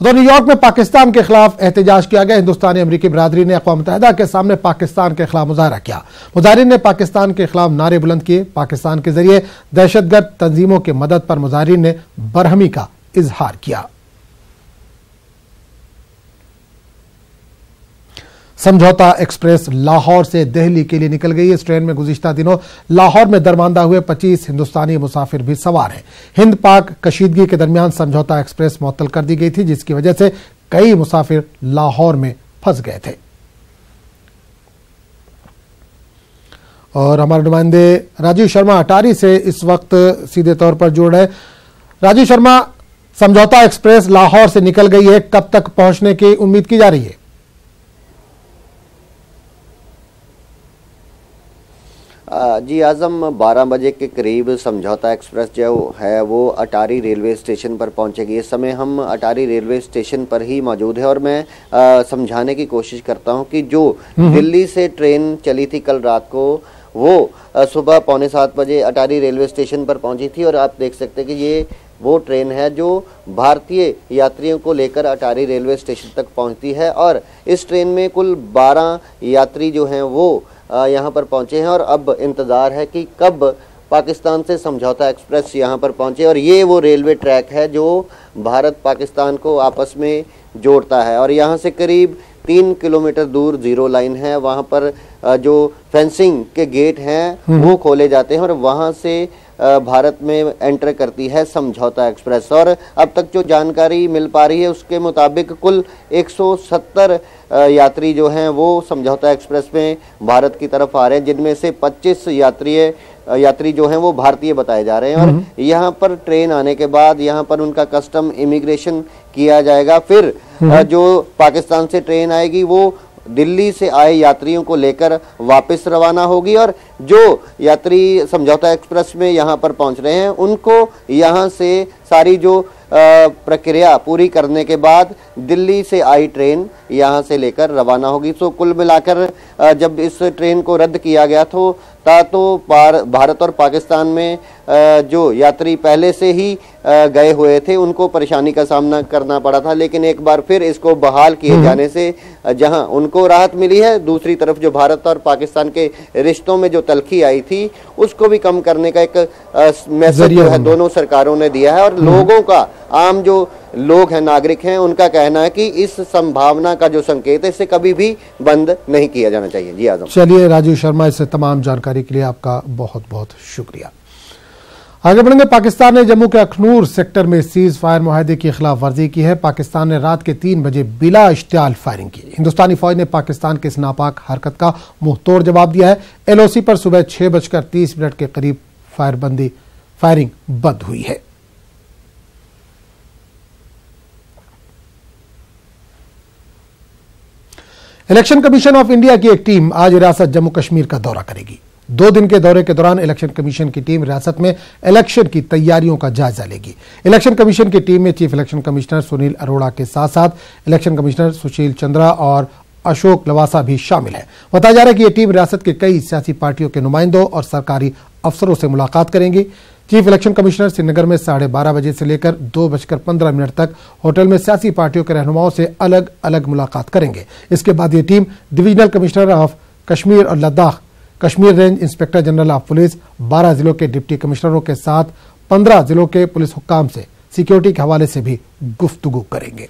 तो न्यूयॉर्क में पाकिस्तान के खिलाफ एहतजाज किया गया। हिंदुस्तानी अमरीकी बिरादरी ने अक़वाम मुत्तहिदा के सामने पाकिस्तान के खिलाफ मुजाहरा किया। मुजाहिरीन ने पाकिस्तान के खिलाफ नारे बुलंद किए। पाकिस्तान के जरिए दहशतगर्द तंजीमों की मदद पर मुजाहिरीन ने बरहमी का इजहार किया। समझौता एक्सप्रेस लाहौर से दिल्ली के लिए निकल गई। इस ट्रेन में गुज़िश्ता दिनों लाहौर में दरमांदा हुए 25 हिंदुस्तानी मुसाफिर भी सवार हैं। हिंद पाक कशीदगी के दरमियान समझौता एक्सप्रेस मुअत्तल कर दी गई थी, जिसकी वजह से कई मुसाफिर लाहौर में फंस गए थे। और हमारे नुमाइंदे राजीव शर्मा अटारी से इस वक्त सीधे तौर पर जुड़ रहे। राजीव शर्मा, समझौता एक्सप्रेस लाहौर से निकल गई है, कब तक पहुंचने की उम्मीद की जा रही है? जी आजम, 12 बजे के करीब समझौता एक्सप्रेस जो है वो अटारी रेलवे स्टेशन पर पहुंचेगी। इस समय हम अटारी रेलवे स्टेशन पर ही मौजूद है और मैं समझाने की कोशिश करता हूं कि जो दिल्ली से ट्रेन चली थी कल रात को, वो सुबह 6:45 बजे अटारी रेलवे स्टेशन पर पहुंची थी। और आप देख सकते हैं कि ये वो ट्रेन है जो भारतीय यात्रियों को लेकर अटारी रेलवे स्टेशन तक पहुंचती है। और इस ट्रेन में कुल 12 यात्री जो हैं वो यहाँ पर पहुंचे हैं और अब इंतज़ार है कि कब पाकिस्तान से समझौता एक्सप्रेस यहाँ पर पहुंचे। और ये वो रेलवे ट्रैक है जो भारत पाकिस्तान को आपस में जोड़ता है और यहाँ से करीब 3 किलोमीटर दूर जीरो लाइन है। वहाँ पर जो फेंसिंग के गेट हैं वो खोले जाते हैं और वहाँ से भारत में एंटर करती है समझौता एक्सप्रेस। और अब तक जो जानकारी मिल पा रही है उसके मुताबिक कुल 170 यात्री जो हैं वो समझौता एक्सप्रेस में भारत की तरफ आ रहे हैं, जिनमें से 25 यात्री जो हैं वो भारतीय बताए जा रहे हैं। और यहाँ पर ट्रेन आने के बाद यहाँ पर उनका कस्टम इमिग्रेशन किया जाएगा। फिर जो पाकिस्तान से ट्रेन आएगी वो दिल्ली से आए यात्रियों को लेकर वापस रवाना होगी और जो यात्री समझौता एक्सप्रेस में यहाँ पर पहुँच रहे हैं उनको यहाँ से सारी जो प्रक्रिया पूरी करने के बाद दिल्ली से आई ट्रेन यहाँ से लेकर रवाना होगी। तो कुल मिलाकर जब इस ट्रेन को रद्द किया गया तो भारत और पाकिस्तान में जो यात्री पहले से ही गए हुए थे उनको परेशानी का सामना करना पड़ा था, लेकिन एक बार फिर इसको बहाल किए जाने से जहां उनको राहत मिली है, दूसरी तरफ जो भारत और पाकिस्तान के रिश्तों में जो तलखी आई थी उसको भी कम करने का एक मैसेज जो है दोनों सरकारों ने दिया है। और लोगों का, आम जो लोग हैं, नागरिक हैं, उनका कहना है कि इस संभावना का जो संकेत है इसे कभी भी बंद नहीं किया जाना चाहिए। जी आजम। चलिए राजीव शर्मा, इससे तमाम जानकारी के लिए आपका बहुत बहुत शुक्रिया। आगे बढ़ेंगे। पाकिस्तान ने जम्मू के अखनूर सेक्टर में सीज फायर मुआहदे की खिलाफ वर्जी की है। पाकिस्तान ने रात के 3 बजे बिला इश्तियाल फायरिंग की। हिंदुस्तानी फौज ने पाकिस्तान के इस नापाक हरकत का मुंह तोड़ जवाब दिया है। LOC पर सुबह 6:30 के करीब फायरिंग बंद हुई है। इलेक्शन कमीशन ऑफ इंडिया की एक टीम आज रियासत जम्मू कश्मीर का दौरा करेगी। 2 दिन के दौरे के दौरान इलेक्शन कमीशन की टीम रियासत में इलेक्शन की तैयारियों का जायजा लेगी। इलेक्शन कमीशन की टीम में chief election commissioner Sunil Arora के साथ साथ इलेक्शन कमिश्नर सुशील चंद्रा और अशोक लवासा भी शामिल है। बताया जा रहा है कि यह टीम रियासत के कई सियासी पार्टियों के नुमाइंदों और सरकारी अफसरों से मुलाकात करेंगी। चीफ इलेक्शन कमिश्नर श्रीनगर में 12:30 बजे से लेकर 2:15 तक होटल में सियासी पार्टियों के रहनुमाओं से अलग अलग मुलाकात करेंगे। इसके बाद ये team divisional commissioner of Kashmir और Ladakh, Kashmir range inspector general of police, 12 जिलों के डिप्टी कमिश्नरों के साथ 15 जिलों के पुलिस हुक्काम से सिक्योरिटी के हवाले से भी गुफ्तगू करेंगे।